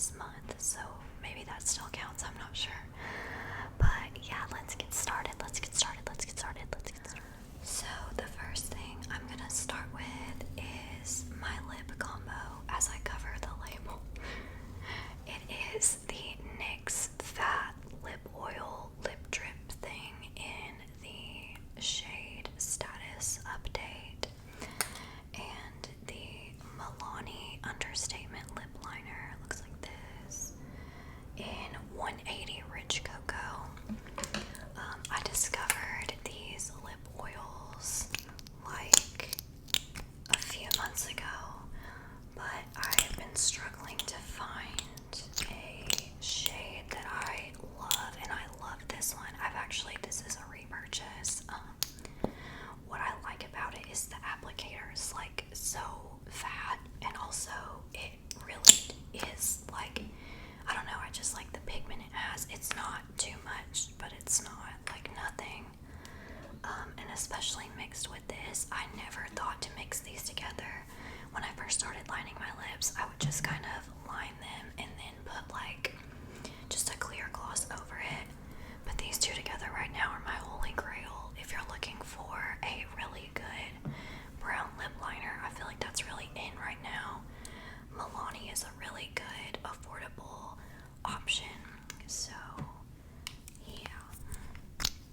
this month, so maybe that still counts, I'm not sure. But yeah, let's get started. So the first thing I'm gonna start with is my lip combo as I cover the label. It is the NYX Fat Lip Oil Lip Drip thing in the shade Status Update, and the Milani Understatement Lip Liner looks like this in 180 Rich Cocoa. I discovered these lip oils like a few months ago, but I've been struggling to find a shade that I love, and I love this one. This is a repurchase. What I like about it is the applicator is like so fat, and also it really is like, I don't know, I just like the pigment it has. It's not too much, but it's not like nothing. And especially mixed with this, I never thought to mix these together. When I first started lining my lips, I would just kind of line them and then put like just a clear gloss over it. But these two together right now are my holy grail. If you're looking for a really good brown lip liner, I feel like that's really in right now. Milani is a really good, affordable option. So yeah,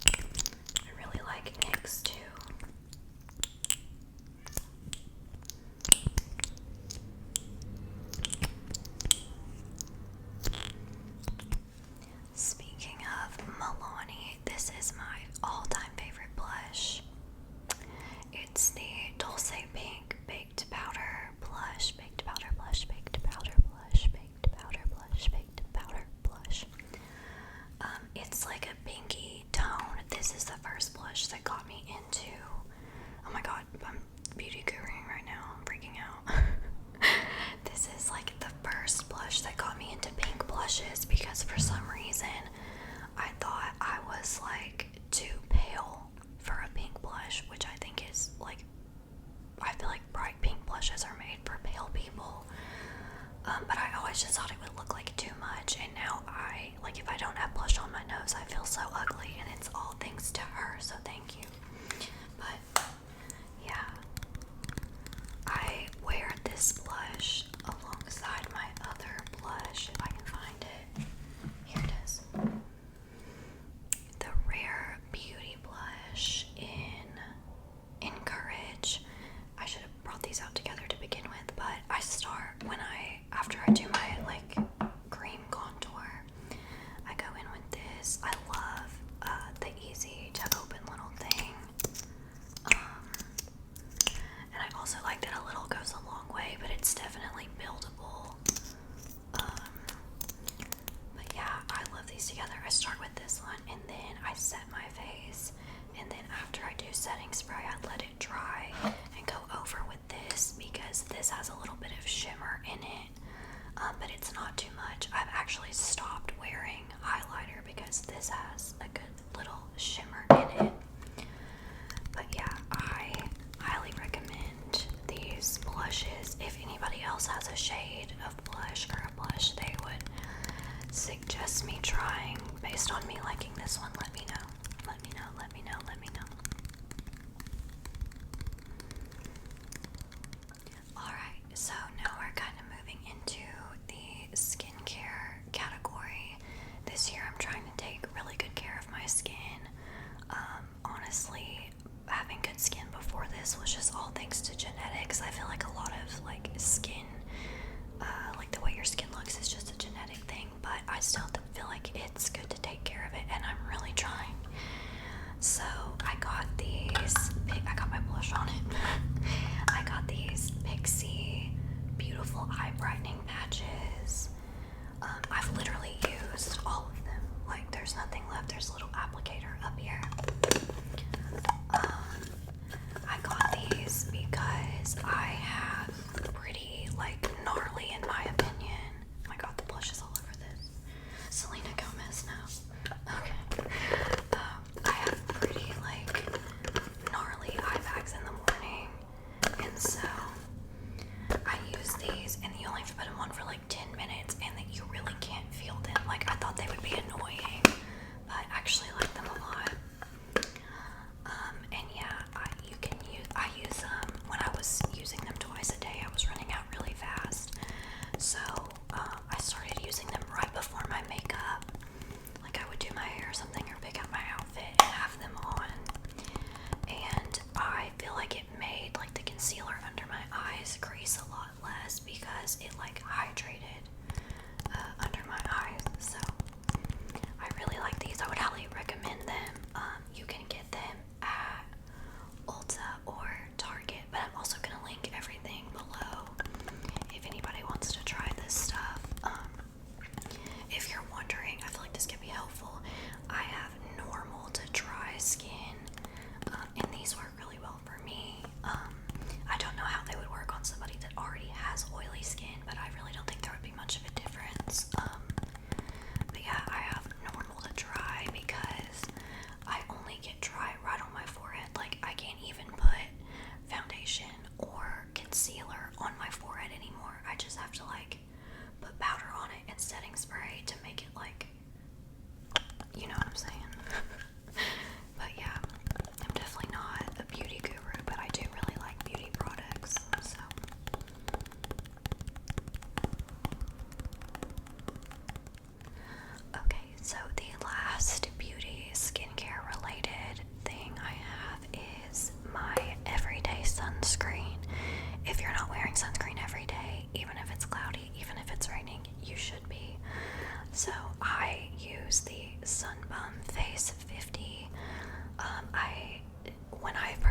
I really like NYX too. Speaking of Milani, this is my all-time favorite blush. It's the Dulce Pink Baked Powder Blush. Baked Powder Blush, Baked Powder Blush, Baked Powder Blush, Baked Powder Blush. It's like a pinky tone. This is the first blush that got me into, oh my god, I'm beauty guruing right now, I'm freaking out. This is like the first blush that got me into pink blushes, because for some reason I thought I was like too pale for a pink blush, which I think is like, I feel like bright pink blushes are made for pale people. But I always just thought it would look like too much, and now if I don't have blush on my nose, I feel so ugly, and it's all thanks to her, so thank you. But yeah, I wear this blush alongside my other blush, if I can find it. Here it is. The Rare Beauty Blush in Courage. I should have brought these out together to begin with, but I start after I do my cream contour, I go in with this. I love the easy to open little thing. And I also like that a little goes a long way, but it's definitely buildable. But yeah, I love these together. I start with this one, and then I set my face, and then after I do setting spray, I let it dry and go over with this, because this has a little bit of shimmer in it, but it's not too much. I've actually stopped wearing highlighter because this has a good little shimmer in it. But yeah, I highly recommend these blushes. If anybody else has a shade of blush or a blush they would suggest me trying based on me liking this one, let me know. Let me know. Alright, so now we're kind of moving into the skincare category. This year I'm trying to take really good care of my skin. Honestly, having good skin before this was just all thanks to genetics. I feel like a lot of skin, like the way your skin looks is just a genetic thing, but I still feel like it's good to take care of it, and I'm really trying. So I got my blush on it. I got these Pixie Beautiful Eye Brightening Patches. I've literally used all of them. Like, there's nothing left. There's a little applicator up here. I got these because I have pretty, gnarly, in my opinion. Oh my god, the blush is all over this. Selena Gomez now. Okay. I have pretty,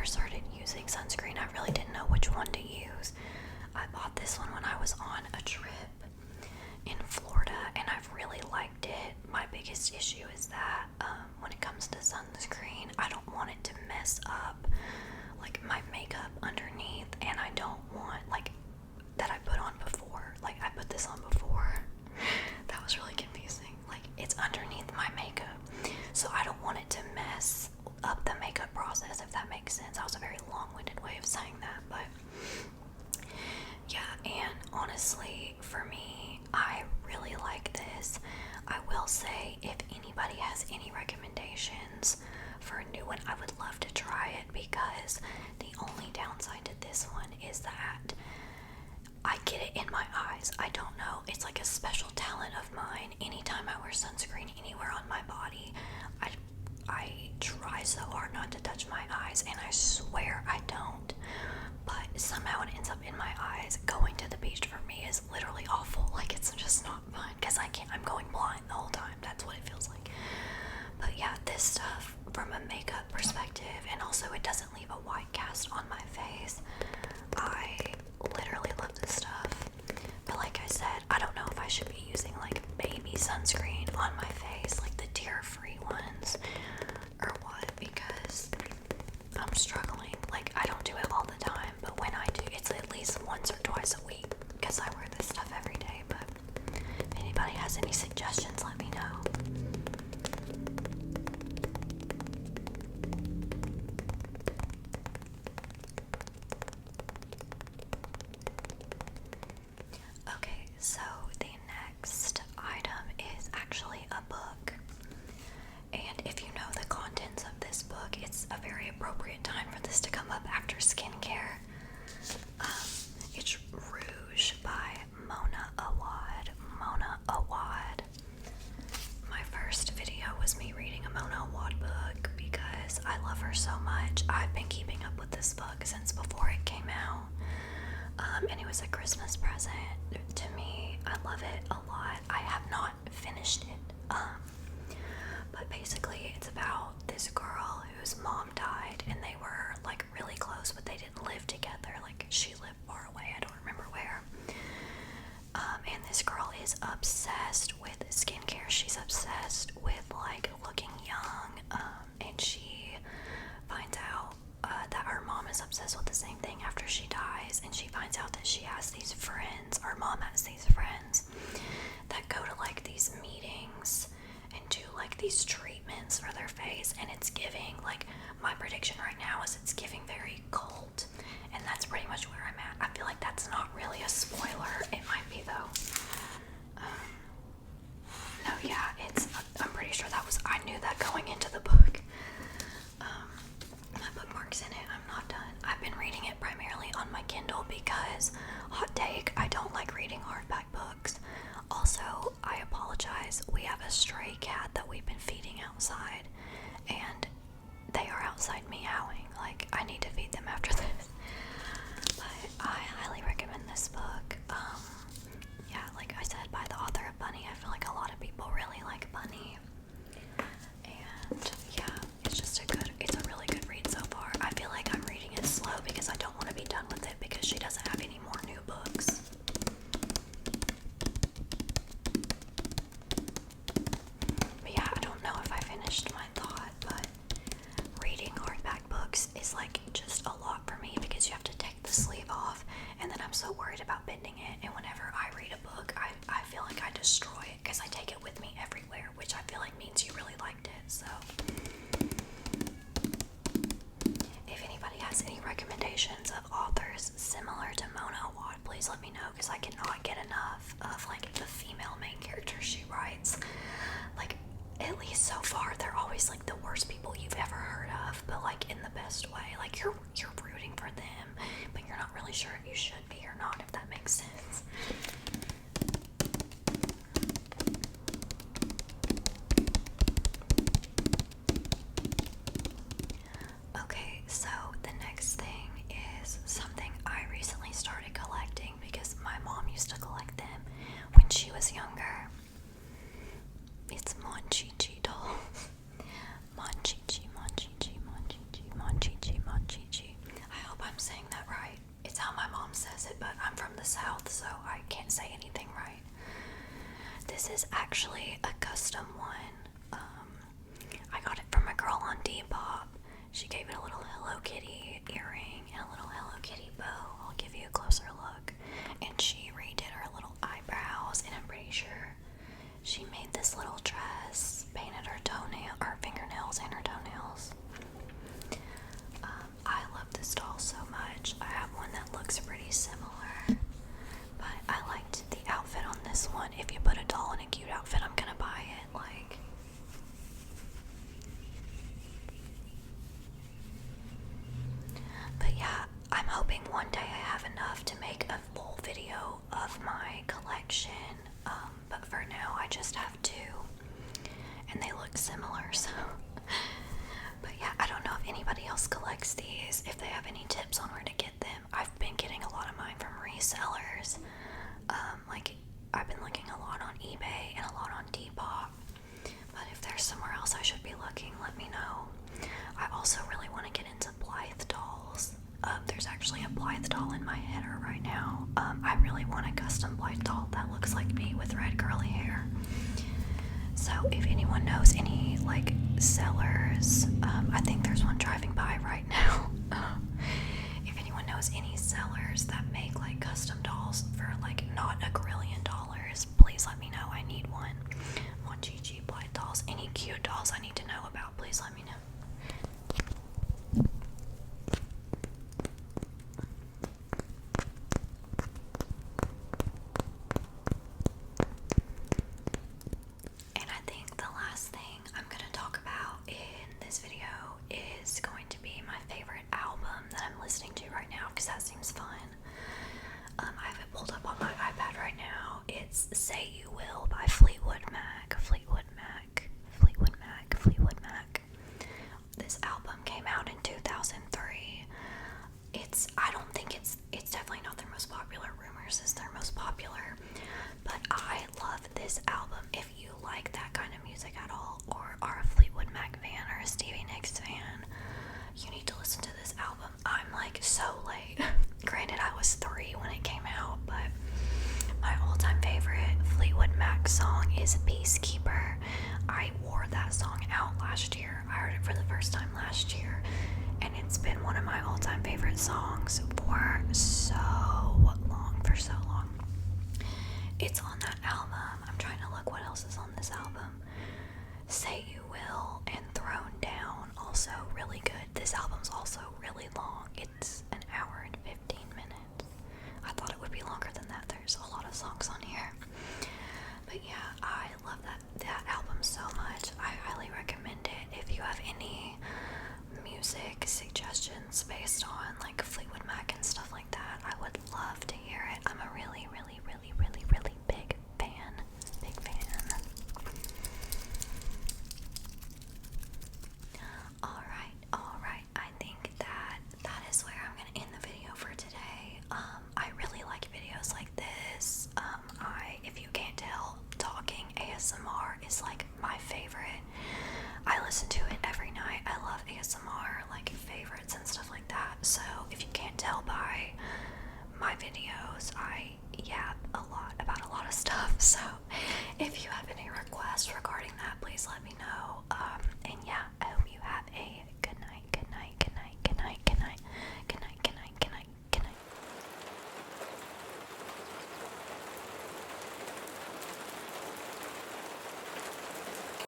first started using sunscreen, I really didn't know which one to use. I bought this one when I was on a trip in Florida, and I've really liked it. My biggest issue is that when it comes to sunscreen, I don't want it to mess up like my makeup underneath, and I don't want like that I put on before. Like I put this on before. That was really confusing. Like it's underneath my makeup, so I don't want it to mess up the makeup process, if that makes sense. That was a very long-winded way of saying that, but yeah. And honestly, for me, I really like this. I will say, if anybody has any recommendations for a new one, I would love to try it, because the only downside to this one is that I get it in my eyes. I don't know. It's like a special talent of mine. Anytime I wear sunscreen anywhere on my body, I try so hard not to touch my eyes, and I swear I don't. But somehow it ends up in my eyes. Going to the beach for me is literally awful. Like it's just not fun, because I'm going blind the whole time. That's what it feels like. But yeah, this stuff from a makeup perspective, and also it doesn't leave a white cast on my face. I literally love this stuff. But like I said, I don't know if I should be using like baby sunscreen on my face, like the tear-free ones, or what, because I'm struggling. Like I don't do it all the time, but when I do, it's at least once or twice a week, because I wear this stuff every day. But if anybody has any suggestions, let me know. Okay, so the next item is actually a book. And if you know the contents of this book, it's a very appropriate time for this to come up after skincare. It's Rouge by Mona Awad. Mona Awad. My first video was me reading a Mona Awad book because I love her so much. I've been keeping up with this book since before it came out. And it was a Christmas present to me. I love it a lot. I have not finished it. But basically it's about this girl whose mom died, and they were like really close, but they didn't live together. Like she lived far away, I don't remember where. And this girl is obsessed with skincare. She's obsessed with like looking young, and she finds out that her mom is obsessed with the same thing after she dies, and she finds out that she has these friends, her mom has these friends that go to like these meetings and do like these treatments for their face, and it's giving, like, my prediction right now is it's giving very cult, and that's pretty much where I'm at. I feel like that's not really a spoiler. It might be though. No, yeah, I'm pretty sure I knew that going into the book. My bookmark's in it. I'm not done. I've been reading it primarily on my Kindle because, hot take, I don't like reading hardback books. Also, I apologize. We have a stray cat that we've been feeding outside, and they are outside meowing. Like, I need to feed them after this. But I highly recommend this book. Yeah, like I said, by the author of Bunny. I feel like a lot of people really like Bunny. And yeah, it's a really good read so far. I feel like I'm reading it slow because I don't want to be done with it because she doesn't have any more new books. But yeah, I don't know if I finished my thought, but reading hardback books is like just a lot for me because you have to take the sleeve off, and then I'm so worried about bending it, and whenever I read a book, I feel like I destroy it because I take it with me everywhere, which I feel like means you really liked it. So if anybody has any recommendations of authors similar to Mona Awad, please let me know, because I cannot get enough of like the female main characters she writes. Like, at least so far, they're always like the worst people you've ever heard of, but like in the best way. Like you're rooting for them, but you're not really sure if you should be or not, if that makes sense. Okay, so the next thing is something I recently started collecting because my mom used to collect them when she was younger. It's Monchichi dolls. Monchichi, Monchichi, Monchichi, Monchichi, Monchichi South, so I can't say anything right. This is actually a custom one. I got it from a girl on Depop. She gave it a little Hello Kitty earring and a little Hello Kitty bow. I'll give you a closer look. And she redid her little eyebrows, and I'm pretty sure she made this little dress, painted her fingernails and her toenails. I love this doll so much. I have one that looks pretty similar, but I liked the outfit on this one. If you put a doll in a cute outfit, I'm gonna buy it. But yeah, I'm hoping one day I have enough to make a full video of my collection. But for now, I just have two, and they look similar, so. But yeah, I don't know if anybody else collects these, if they have any tips on where to get them. I've been getting a lot of mine from resellers. I've been looking a lot on eBay and a lot on Depop. But if there's somewhere else I should be looking, let me know. I also really want to get into Blythe dolls. There's actually a Blythe doll in my header right now. I really want a custom Blythe doll that looks like me with red curly hair. So if anyone knows any sellers, I think there's one driving by right now. If anyone knows any sellers that make custom dolls for not $1 billion, please let me know. I need one. I want GG Blythe dolls. Any cute dolls I need to know about, please let me know. And I think the last thing I'm going to talk about in this video is going to be my favorite album that I'm listening to right now, because that seems fun. I have it pulled up on my iPad right now. It's Say You Will by Fleetwood Mac. Fleetwood Mac. This album came out in 2003. I don't think it's definitely not their most popular. Rumors is their most popular. But I love this album. If you like that kind of music at all, or are a Fleetwood Mac fan or a Stevie Nicks fan, you need to listen to this album. I'm so late. Granted, I was 3 when it came out, but my all-time favorite Fleetwood Mac song is Peacekeeper. I wore that song out last year. I heard it for the first time last year, and it's been one of my all-time favorite songs for so long. It's on that album. I'm trying to look what else is on this album. Say You Will and Thrown Down, also really good. This album's also really long. It's an hour and 15 minutes. I thought it would be longer than that. There's a lot of songs on here. But yeah, I love that album so much. I highly recommend it. If you have any music suggestions based on Fleetwood Mac and stuff like that, I would love to hear it. I'm a really big fan. Alright. I think that is where I'm going to end the video for today. I really like videos like this. If you can't tell, talking ASMR is my favorite. I listen to it every night. I love ASMR, favorites and stuff like that. So if you can't tell by my videos, I yap a lot about a lot of stuff. So if you have any requests regarding that, please let me know. And yeah,